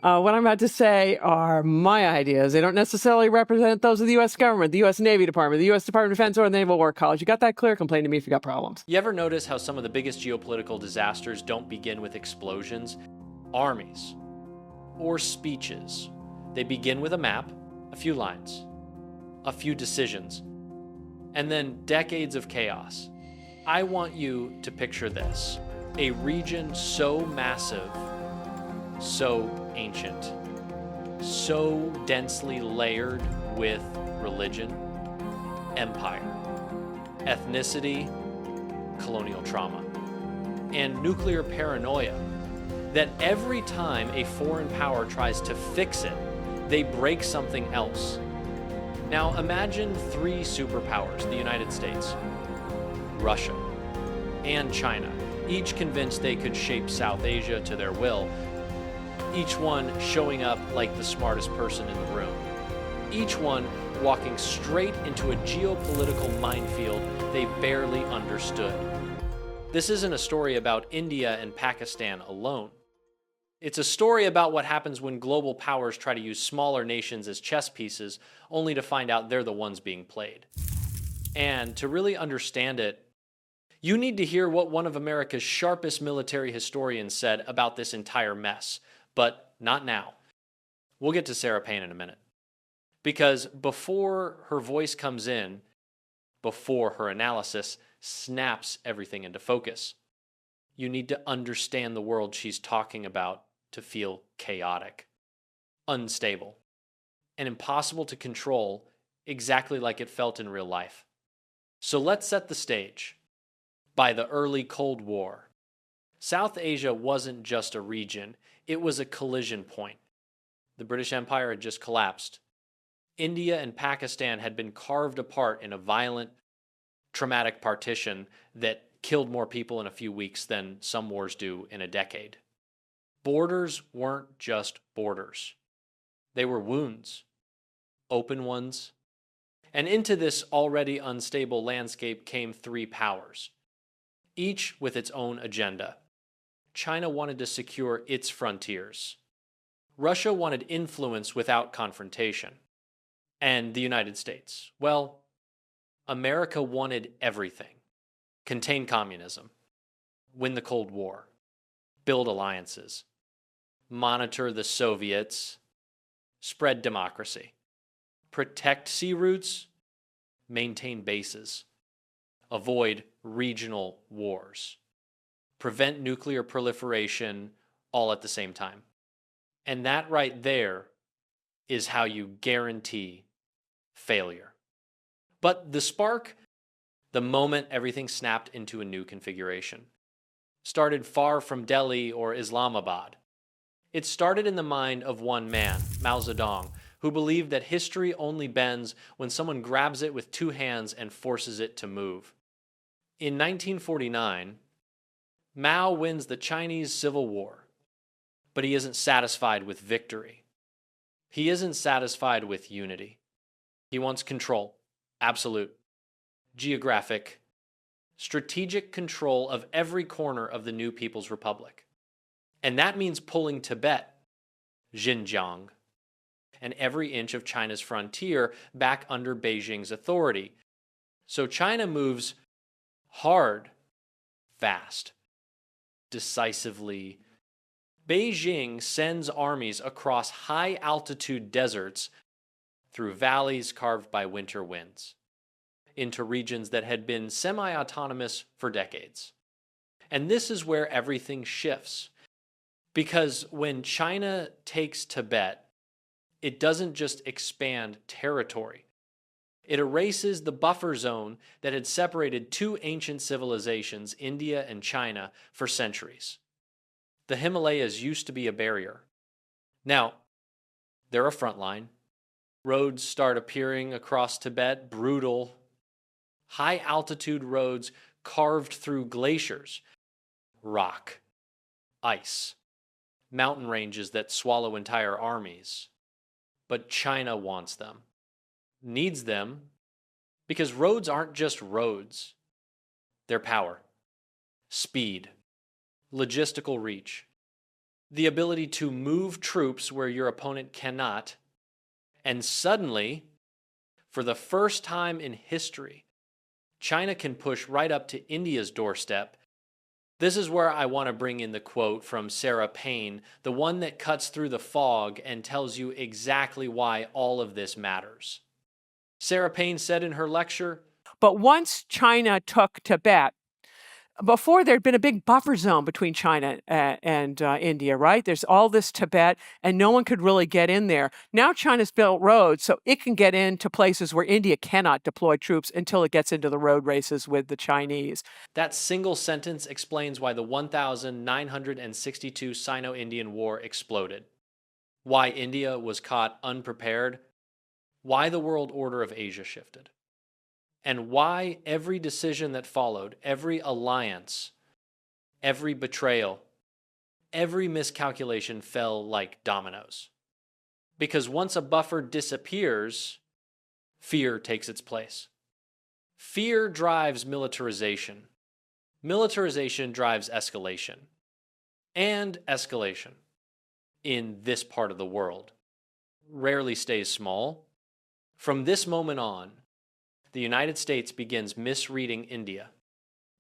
What I'm about to say are my ideas. They don't necessarily represent those of the U.S. government, the U.S. Navy Department, the U.S. Department of Defense, or the Naval War College. You got that clear? Complain to me if you got problems. You ever notice how some of the biggest geopolitical disasters don't begin with explosions, armies, or speeches? They begin with a map, a few lines, a few decisions, and then decades of chaos. I want you to picture this: a region so massive, so ancient, so densely layered with religion, empire, ethnicity, colonial trauma, and nuclear paranoia, that every time a foreign power tries to fix it, they break something else. Now imagine three superpowers: the United States, Russia, and China, each convinced they could shape South Asia to their will, each one showing up like the smartest person in the room, each one walking straight into a geopolitical minefield they barely understood. This isn't a story about India and Pakistan alone. It's a story about what happens when global powers try to use smaller nations as chess pieces, only to find out they're the ones being played. And to really understand it, you need to hear what one of America's sharpest military historians said about this entire mess. But not now. We'll get to Sarah Payne in a minute. Because before her voice comes in, before her analysis snaps everything into focus, you need to understand the world she's talking about to feel chaotic, unstable, and impossible to control, exactly like it felt in real life. So let's set the stage. By the early Cold War, South Asia wasn't just a region, it was a collision point. The British Empire had just collapsed. India and Pakistan had been carved apart in a violent, traumatic partition that killed more people in a few weeks than some wars do in a decade. Borders weren't just borders. They were wounds, open ones. And into this already unstable landscape came three powers, each with its own agenda. China wanted to secure its frontiers. Russia wanted influence without confrontation. And the United States, well, America wanted everything: contain communism, win the Cold War, build alliances, monitor the Soviets, spread democracy, protect sea routes, maintain bases, avoid regional wars, prevent nuclear proliferation, all at the same time. And that right there is how you guarantee failure. But the spark, the moment everything snapped into a new configuration, started far from Delhi or Islamabad. It started in the mind of one man, Mao Zedong, who believed that history only bends when someone grabs it with two hands and forces it to move. In 1949, Mao wins the Chinese Civil War, but he isn't satisfied with victory. He isn't satisfied with unity. He wants control, absolute, geographic, strategic control of every corner of the new People's Republic. And that means pulling Tibet, Xinjiang, and every inch of China's frontier back under Beijing's authority. So China moves hard, fast, decisively. Beijing sends armies across high-altitude deserts through valleys carved by winter winds into regions that had been semi-autonomous for decades. And this is where everything shifts. Because when China takes Tibet, it doesn't just expand territory. It erases the buffer zone that had separated two ancient civilizations, India and China, for centuries. The Himalayas used to be a barrier. Now, they're a front line. Roads start appearing across Tibet, brutal, high-altitude roads carved through glaciers, rock, ice, mountain ranges that swallow entire armies. But China wants them, needs them, because roads aren't just roads. They're power, speed, logistical reach. the ability to move troops where your opponent cannot, and suddenly, for the first time in history, China can push right up to India's doorstep. This is where I want to bring in the quote from Sarah Payne, the one that cuts through the fog and tells you exactly why all of this matters. Sarah Payne said in her lecture, But once China took Tibet, before there'd been a big buffer zone between China and India, right? There's all this Tibet, and no one could really get in there. Now China's built roads, so it can get into places where India cannot deploy troops until it gets into the road races with the Chinese. that single sentence explains why the 1962 Sino-Indian War exploded, why India was caught unprepared, why the world order of Asia shifted, and why every decision that followed, every alliance, every betrayal, every miscalculation fell like dominoes. Because once a buffer disappears, fear takes its place. Fear drives militarization. Militarization drives escalation. And escalation, in this part of the world, rarely stays small. From this moment on, the United States begins misreading India.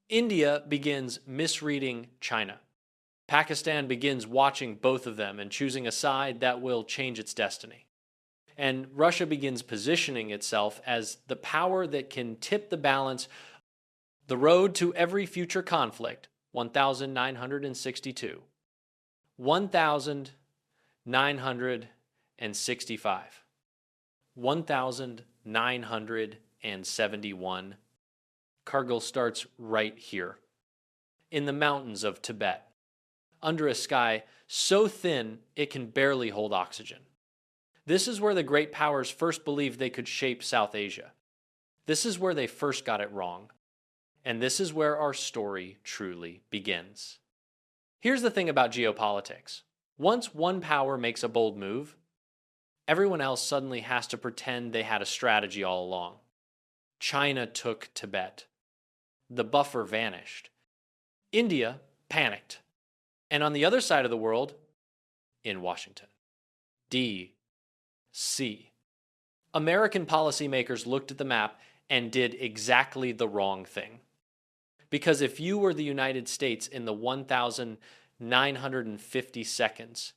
India begins misreading China. Pakistan begins watching both of them and choosing a side that will change its destiny. And Russia begins positioning itself as the power that can tip the balance. The road to every future conflict, 1962. 1965. 1971. Kargil starts right here, in the mountains of Tibet, under a sky so thin it can barely hold oxygen. This is where the great powers first believed they could shape South Asia. This is where they first got it wrong. And this is where our story truly begins. Here's the thing about geopolitics. Once one power makes a bold move, everyone else suddenly has to pretend they had a strategy all along. China took Tibet. The buffer vanished. India panicked. And on the other side of the world, in Washington, D.C., American policymakers looked at the map and did exactly the wrong thing. Because if you were the United States in the 1950 seconds,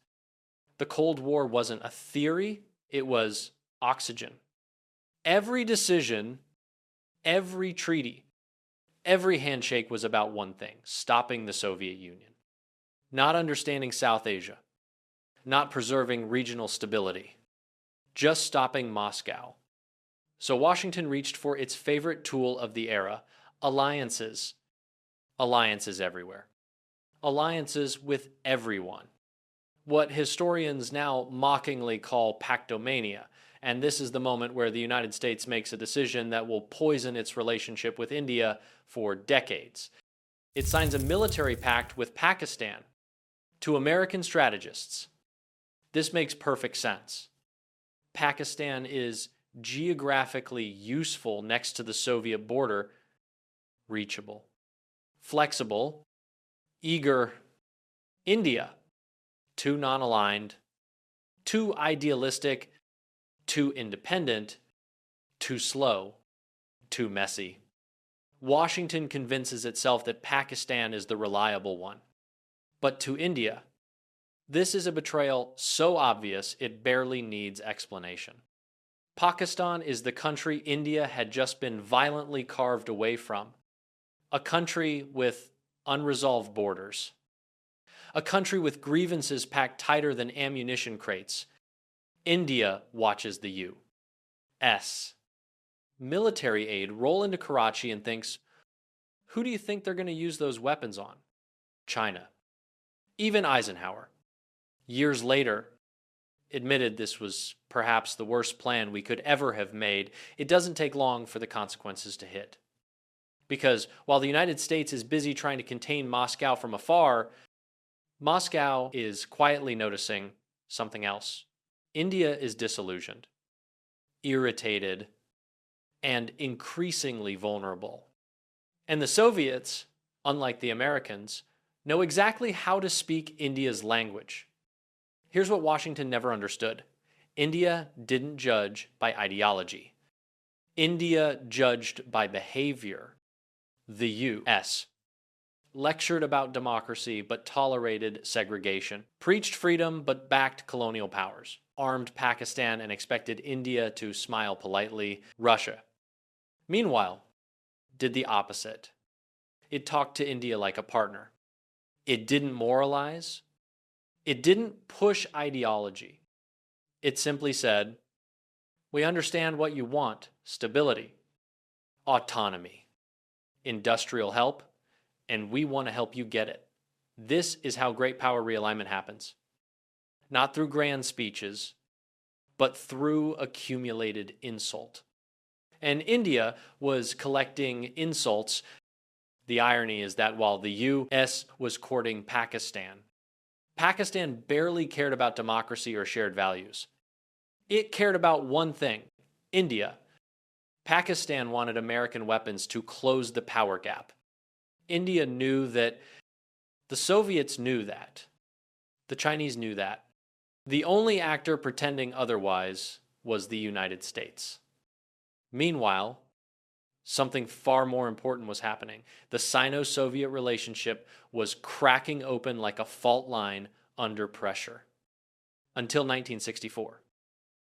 the Cold War wasn't a theory, it was oxygen. Every decision, every treaty, every handshake was about one thing: stopping the Soviet Union. Not understanding South Asia, not preserving regional stability, just stopping Moscow. So Washington reached for its favorite tool of the era: alliances. Alliances everywhere. Alliances with everyone. What historians now mockingly call pactomania. And this is the moment where the United States makes a decision that will poison its relationship with India for decades. It signs a military pact with Pakistan. To American strategists, this makes perfect sense. Pakistan is geographically useful next to the Soviet border, reachable, flexible, eager. India, too non-aligned, too idealistic, too independent, too slow, too messy. Washington convinces itself that Pakistan is the reliable one. But to India, this is a betrayal so obvious it barely needs explanation. Pakistan is the country India had just been violently carved away from. A country with unresolved borders. A country with grievances packed tighter than ammunition crates. India watches the U.S. military aid roll into Karachi and thinks, who do you think they're going to use those weapons on? China. Even Eisenhower, years later, admitted this was perhaps the worst plan we could ever have made. It doesn't take long for the consequences to hit. Because while the United States is busy trying to contain Moscow from afar, Moscow is quietly noticing something else. India is disillusioned, irritated, and increasingly vulnerable. And the Soviets, unlike the Americans, know exactly how to speak India's language. Here's what Washington never understood: India didn't judge by ideology, India judged by behavior. The U.S. lectured about democracy but tolerated segregation, preached freedom but backed colonial powers, armed Pakistan and expected India to smile politely. Russia, meanwhile, did the opposite. It talked to India like a partner. It didn't moralize. It didn't push ideology. It simply said, "We understand what you want: stability, autonomy, industrial help, and we want to help you get it." This is how great power realignment happens. Not through grand speeches, but through accumulated insult. And India was collecting insults. The irony is that while the US was courting Pakistan, Pakistan barely cared about democracy or shared values. It cared about one thing: India. Pakistan wanted American weapons to close the power gap. India knew that. The Soviets knew that. The Chinese knew that. The only actor pretending otherwise was the United States. Meanwhile, something far more important was happening. The Sino-Soviet relationship was cracking open like a fault line under pressure. Until 1964.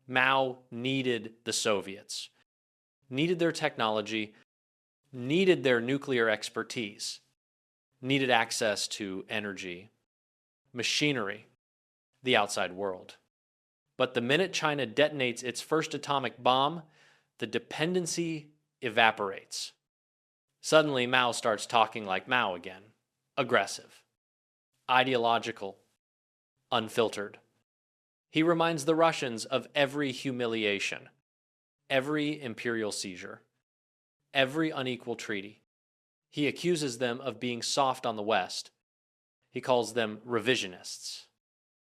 Mao needed the Soviets, needed their technology, needed their nuclear expertise, needed access to energy, machinery, the outside world. But the minute China detonates its first atomic bomb, the dependency evaporates. Suddenly, Mao starts talking like Mao again: aggressive, ideological, unfiltered. He reminds the Russians of every humiliation, every imperial seizure, every unequal treaty. He accuses them of being soft on the West. He calls them revisionists.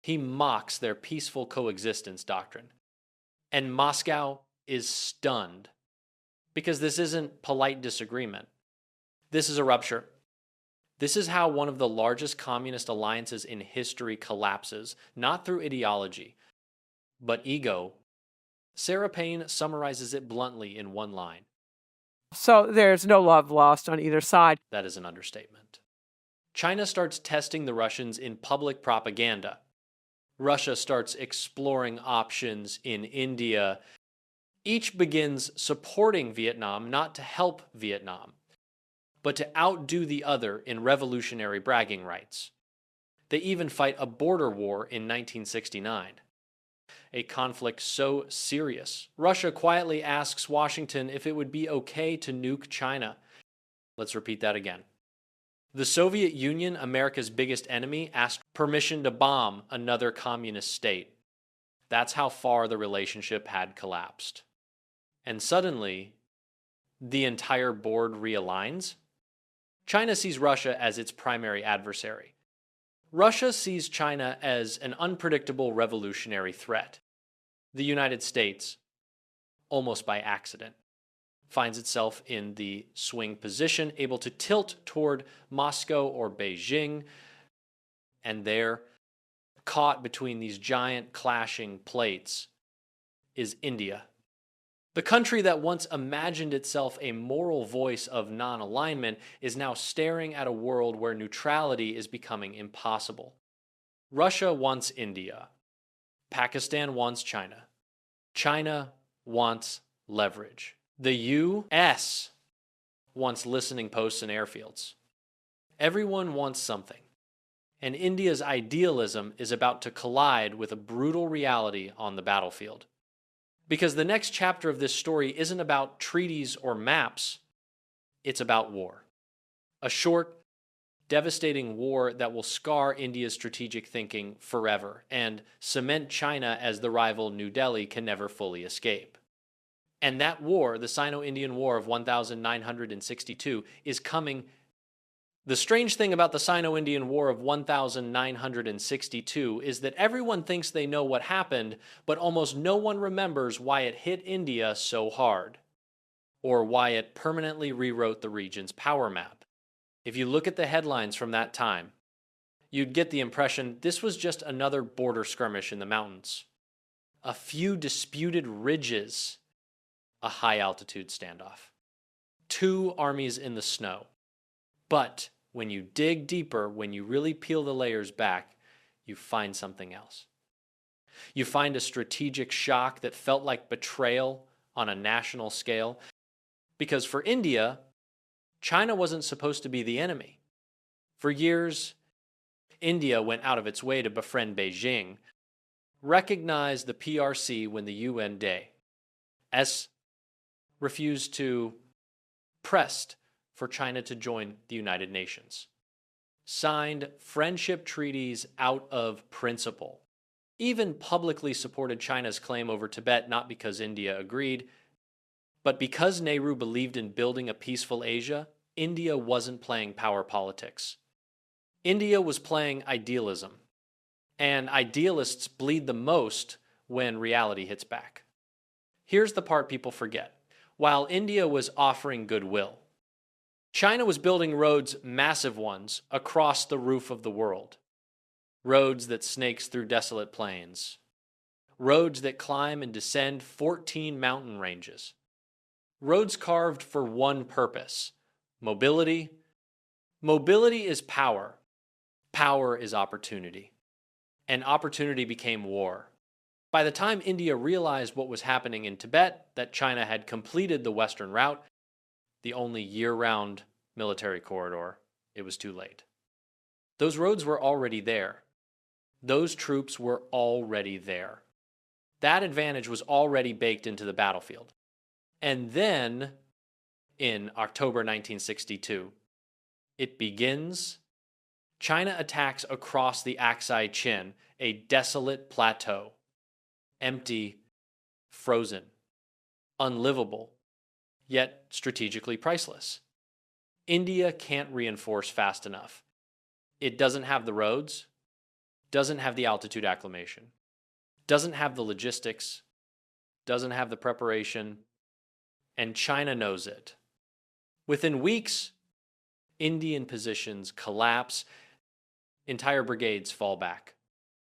He mocks their peaceful coexistence doctrine. And Moscow is stunned, because this isn't polite disagreement. This is a rupture. This is how one of the largest communist alliances in history collapses, not through ideology, but ego. Sarah Payne summarizes it bluntly in one line. So there's no love lost on either side. That is an understatement. China starts testing the Russians in public propaganda. Russia starts exploring options in India. Each begins supporting Vietnam not to help Vietnam, but to outdo the other in revolutionary bragging rights. They even fight a border war in 1969. A conflict so serious, Russia quietly asks Washington if it would be okay to nuke China. Let's repeat that again. The Soviet Union, America's biggest enemy, asked permission to bomb another communist state. That's how far the relationship had collapsed. And suddenly, the entire board realigns. China sees Russia as its primary adversary. Russia sees China as an unpredictable revolutionary threat. The United States, almost by accident, finds itself in the swing position, able to tilt toward Moscow or Beijing, and there, caught between these giant clashing plates, is India. The country that once imagined itself a moral voice of non-alignment is now staring at a world where neutrality is becoming impossible. Russia wants India. Pakistan wants China. China wants leverage. The U.S. wants listening posts and airfields. Everyone wants something. And India's idealism is about to collide with a brutal reality on the battlefield. Because the next chapter of this story isn't about treaties or maps, it's about war. A short, devastating war that will scar India's strategic thinking forever and cement China as the rival New Delhi can never fully escape. And that war, the Sino-Indian War of 1962, is coming. The strange thing about the Sino-Indian War of 1962 is that everyone thinks they know what happened, but almost no one remembers why it hit India so hard, or why it permanently rewrote the region's power map. If you look at the headlines from that time, you'd get the impression this was just another border skirmish in the mountains. A few disputed ridges, a high altitude standoff. Two armies in the snow. But when you dig deeper, when you really peel the layers back, you find something else. You find a strategic shock that felt like betrayal on a national scale. Because for India, China wasn't supposed to be the enemy. For years, India went out of its way to befriend Beijing, recognized the PRC when the UN Day, as refused to pressed for China to join the United Nations, signed friendship treaties out of principle, even publicly supported China's claim over Tibet not because India agreed, but because Nehru believed in building a peaceful Asia. India wasn't playing power politics. India was playing idealism, and idealists bleed the most when reality hits back. Here's the part people forget. While India was offering goodwill, China was building roads, massive ones, across the roof of the world. Roads that snakes through desolate plains. Roads that climb and descend 14 mountain ranges. Roads carved for one purpose: mobility. Mobility is power. Power is opportunity. And opportunity became war. By the time India realized what was happening in Tibet, that China had completed the Western route, the only year-round military corridor, it was too late. Those roads were already there. Those troops were already there. That advantage was already baked into the battlefield. And then, in October 1962, it begins. China attacks across the Aksai Chin, a desolate plateau. Empty, frozen, unlivable, yet strategically priceless. India can't reinforce fast enough. It doesn't have the roads, doesn't have the altitude acclimation, doesn't have the logistics, doesn't have the preparation, and China knows it. Within weeks, Indian positions collapse, entire brigades fall back,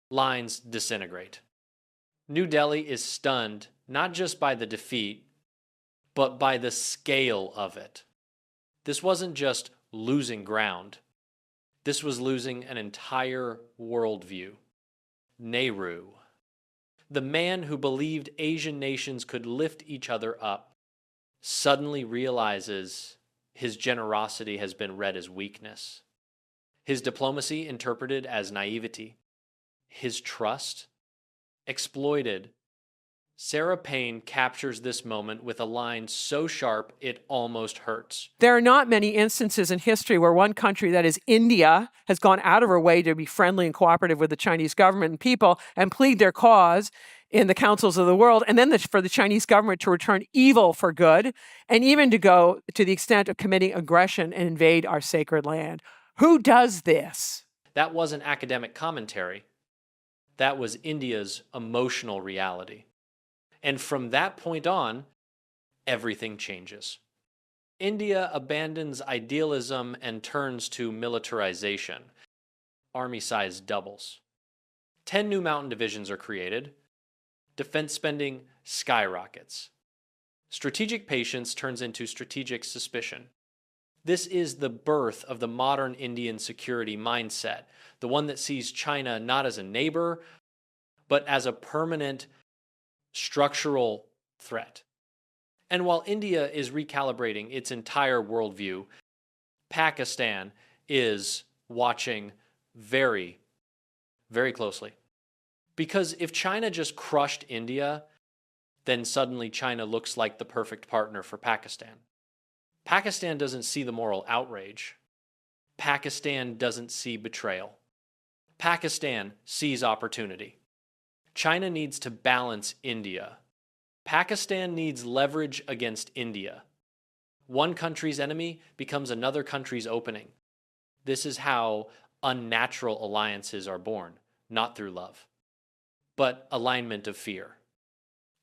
lines disintegrate. New Delhi is stunned not just by the defeat, but by the scale of it. This wasn't just losing ground. This was losing an entire worldview. Nehru, the man who believed Asian nations could lift each other up, suddenly realizes his generosity has been read as weakness, his diplomacy interpreted as naivety, his trust exploited. Sarah Payne captures this moment with a line so sharp it almost hurts. There are not many instances in history where one country, that is India, has gone out of her way to be friendly and cooperative with the Chinese government and people and plead their cause in the councils of the world, and then for the Chinese government to return evil for good, and even to go to the extent of committing aggression and invade our sacred land. Who does this? That wasn't academic commentary. That was India's emotional reality. And from that point on, everything changes. India abandons idealism and turns to militarization. Army size doubles. 10 new mountain divisions are created. Defense spending skyrockets. Strategic patience turns into strategic suspicion. This is the birth of the modern Indian security mindset, the one that sees China not as a neighbor, but as a permanent structural threat. And while India is recalibrating its entire worldview, Pakistan is watching very, very closely. Because if China just crushed India, then suddenly China looks like the perfect partner for Pakistan. Pakistan doesn't see the moral outrage. Pakistan doesn't see betrayal. Pakistan sees opportunity. China needs to balance India. Pakistan needs leverage against India. One country's enemy becomes another country's opening. This is how unnatural alliances are born, not through love, but alignment of fear.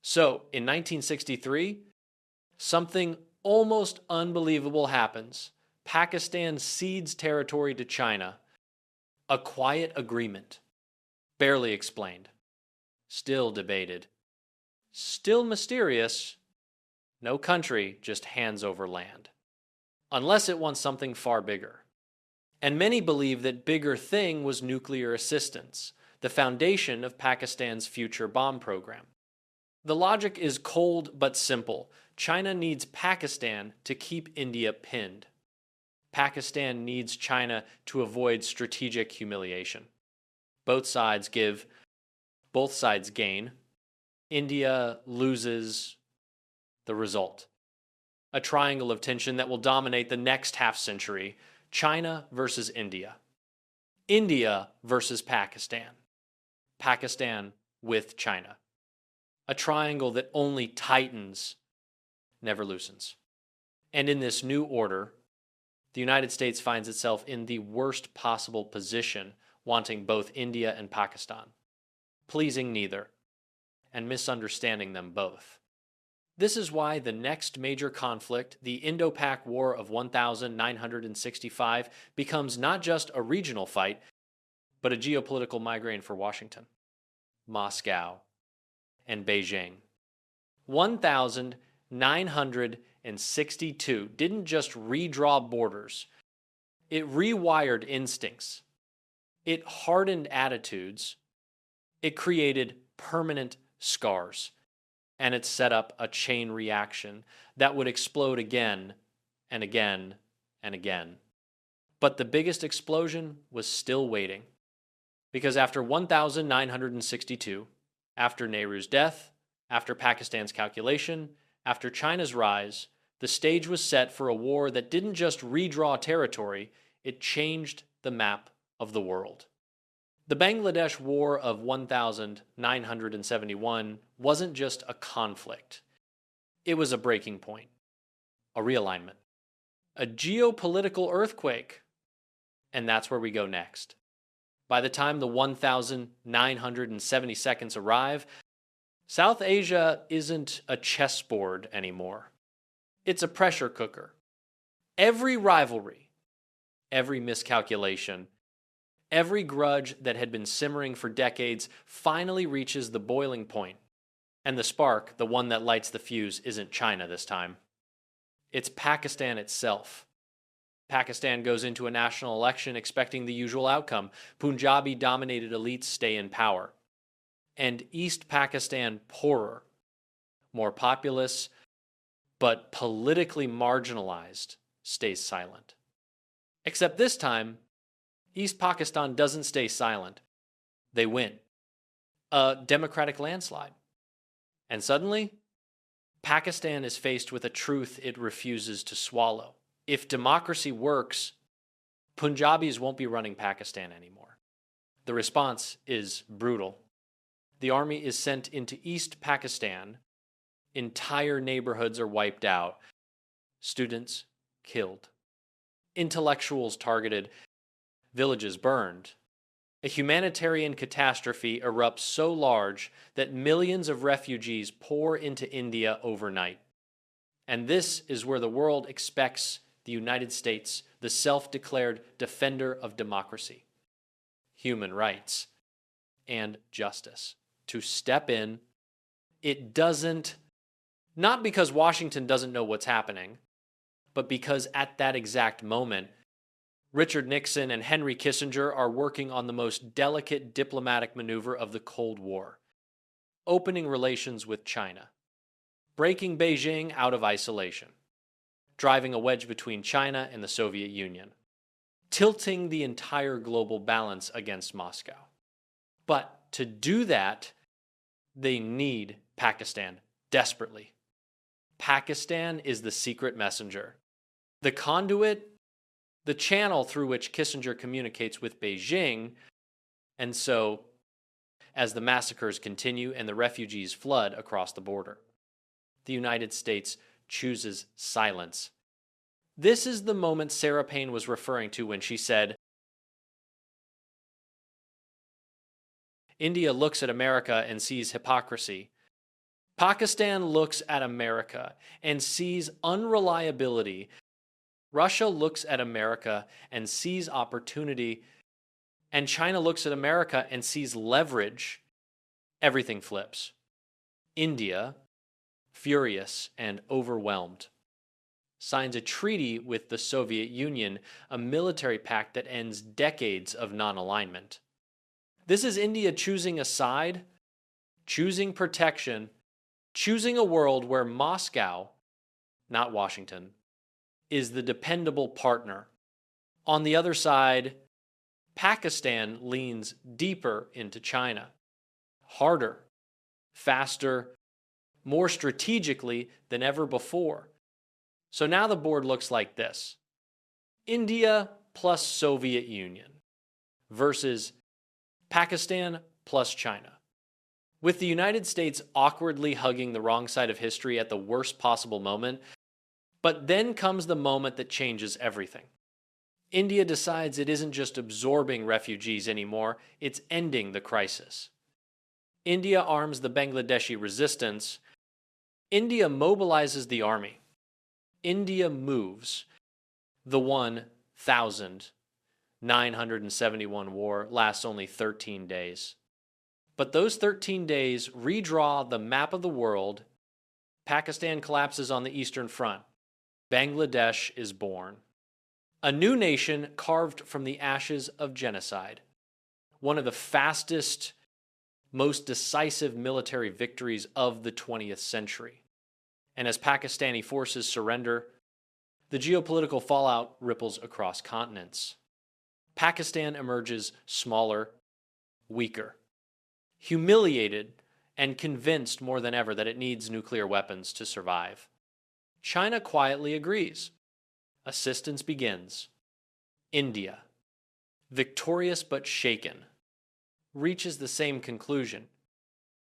So, in 1963, something almost unbelievable happens. Pakistan cedes territory to China, A quiet agreement, barely explained, still debated, still mysterious. No country just hands over land, unless it wants something far bigger. And many believe that bigger thing was nuclear assistance, the foundation of Pakistan's future bomb program. The logic is cold but simple. China needs Pakistan to keep India pinned. Pakistan needs China to avoid strategic humiliation. Both sides gain. India loses. The result: a triangle of tension that will dominate the next half century. China versus India. India versus Pakistan. Pakistan with China. A triangle that only tightens, never loosens. And in this new order, the United States finds itself in the worst possible position, wanting both India and Pakistan, pleasing neither, and misunderstanding them both. This is why the next major conflict, the Indo-Pak War of 1965, becomes not just a regional fight, but a geopolitical migraine for Washington, Moscow, and Beijing. 1962 didn't just redraw borders, it rewired instincts, it hardened attitudes, it created permanent scars, and it set up a chain reaction that would explode again and again and again. But the biggest explosion was still waiting, because after 1962, after Nehru's death, after Pakistan's calculation, after China's rise, the stage was set for a war that didn't just redraw territory, it changed the map of the world. The Bangladesh War of 1971 wasn't just a conflict. It was a breaking point, a realignment, a geopolitical earthquake. And that's where we go next. By the time the 1970 seconds arrive, South Asia isn't a chessboard anymore. It's a pressure cooker. Every rivalry, every miscalculation, every grudge that had been simmering for decades finally reaches the boiling point. And the spark, the one that lights the fuse, isn't China this time. It's Pakistan itself. Pakistan goes into a national election expecting the usual outcome. Punjabi-dominated elites stay in power. And East Pakistan, poorer, more populous, but politically marginalized, stays silent. Except this time, East Pakistan doesn't stay silent. They win. A democratic landslide. And suddenly, Pakistan is faced with a truth it refuses to swallow. If democracy works, Punjabis won't be running Pakistan anymore. The response is brutal. The army is sent into East Pakistan. Entire neighborhoods are wiped out. Students killed. Intellectuals targeted. Villages burned. A humanitarian catastrophe erupts so large that millions of refugees pour into India overnight. And this is where the world expects the United States, the self-declared defender of democracy, human rights, and justice, to step in. It doesn't, not because Washington doesn't know what's happening, but because at that exact moment, Richard Nixon and Henry Kissinger are working on the most delicate diplomatic maneuver of the Cold War, opening relations with China, breaking Beijing out of isolation, driving a wedge between China and the Soviet Union, tilting the entire global balance against Moscow. But to do that, they need Pakistan desperately. Pakistan is the secret messenger, the conduit, the channel through which Kissinger communicates with Beijing. And so, as the massacres continue and the refugees flood across the border, the United States chooses silence. This is the moment Sarah Palin was referring to when she said, India looks at America and sees hypocrisy. Pakistan looks at America and sees unreliability. Russia looks at America and sees opportunity. and China looks at America and sees leverage, everything flips. India, furious and overwhelmed, signs a treaty with the Soviet Union, a military pact that ends decades of non-alignment. This is India choosing a side, choosing protection, choosing a world where Moscow, not Washington, is the dependable partner. On the other side, Pakistan leans deeper into China, harder, faster, more strategically than ever before. So now the board looks like this: India plus Soviet Union versus Pakistan plus China. With the United States awkwardly hugging the wrong side of history at the worst possible moment, but then comes the moment that changes everything. India decides it isn't just absorbing refugees anymore, it's ending the crisis. India arms the Bangladeshi resistance. India mobilizes the army. India moves. The 1,971 war lasts only 13 days. But those 13 days redraw the map of the world. Pakistan collapses on the Eastern Front. Bangladesh is born. A new nation carved from the ashes of genocide. One of the fastest, most decisive military victories of the 20th century. And as Pakistani forces surrender, the geopolitical fallout ripples across continents. Pakistan emerges smaller, weaker, humiliated, and convinced more than ever that it needs nuclear weapons to survive. China quietly agrees. Assistance begins. India, victorious but shaken, reaches the same conclusion.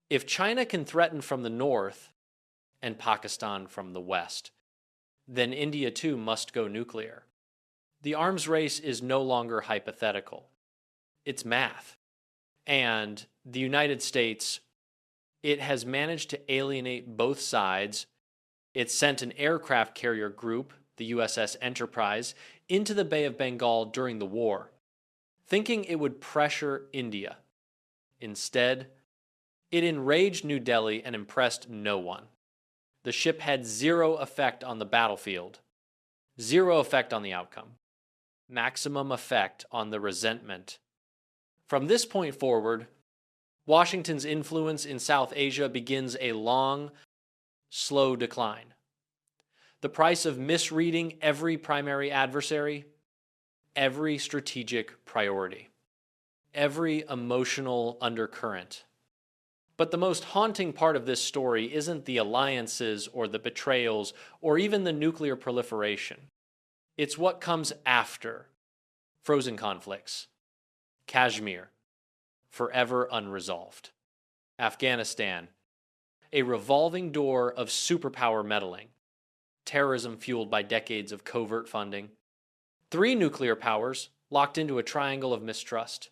If China can threaten from the north and Pakistan from the west, then India too must go nuclear. The arms race is no longer hypothetical. It's math. And the United States, it has managed to alienate both sides. It sent an aircraft carrier group, the USS Enterprise, into the Bay of Bengal during the war, thinking it would pressure India. Instead, it enraged New Delhi and impressed no one. The ship had zero effect on the battlefield, zero effect on the outcome, maximum effect on the resentment. From this point forward, Washington's influence in South Asia begins a long, slow decline. The price of misreading every primary adversary, every strategic priority, every emotional undercurrent. But the most haunting part of this story isn't the alliances or the betrayals or even the nuclear proliferation. It's what comes after. Frozen conflicts. Kashmir, forever unresolved. Afghanistan, a revolving door of superpower meddling. Terrorism fueled by decades of covert funding. 3 nuclear powers locked into a triangle of mistrust.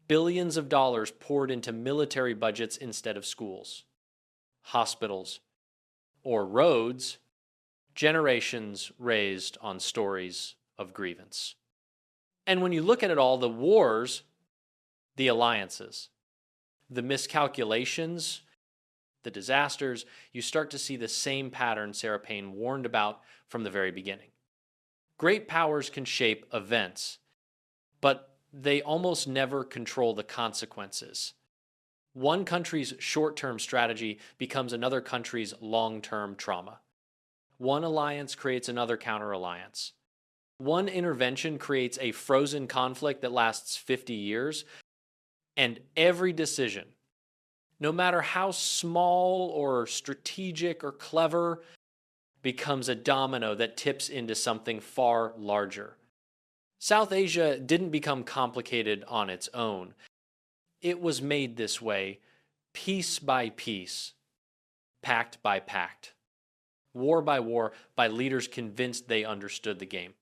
Billions of dollars poured into military budgets instead of schools, hospitals, or roads. Generations raised on stories of grievance. And when you look at it all, the wars, the alliances, the miscalculations, the disasters, you start to see the same pattern Sarah Payne warned about from the very beginning. Great powers can shape events, but they almost never control the consequences. One country's short-term strategy becomes another country's long-term trauma. One alliance creates another counter-alliance. One intervention creates a frozen conflict that lasts 50 years, and every decision, no matter how small or strategic or clever, becomes a domino that tips into something far larger. South Asia didn't become complicated on its own. It was made this way, piece by piece, pact by pact, war by war, by leaders convinced they understood the game.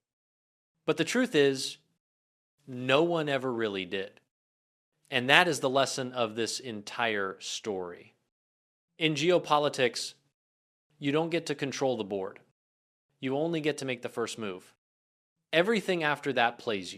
But the truth is, no one ever really did. And that is the lesson of this entire story. In geopolitics, you don't get to control the board. You only get to make the first move. Everything after that plays you.